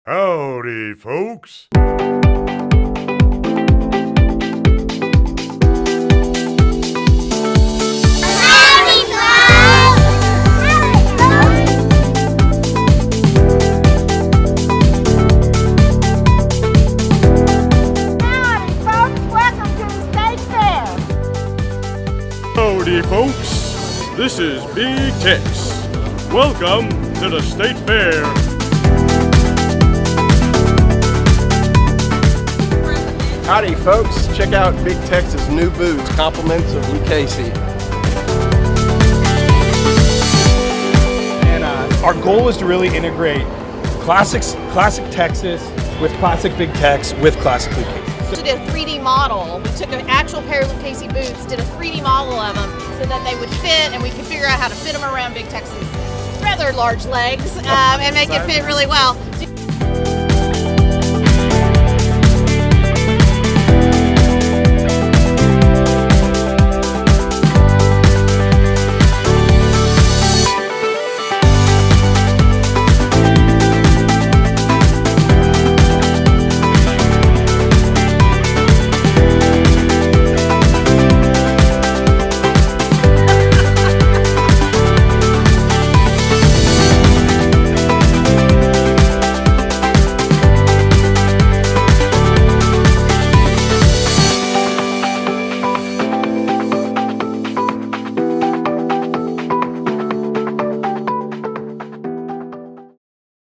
Howdy, folks. Howdy, folks. This is Big Tex. Welcome to the State Fair. Howdy, folks. Check out Big Tex's new boots, compliments of Lee Casey. And our goal is to really integrate classic Texas with classic Big Tex with classic Lee Casey. We did a 3D model. We took an actual pair of Lee Casey boots, did a 3D model of them so that they would fit, and we could figure out how to fit them around Big Tex's rather large legs and make it fit really well. So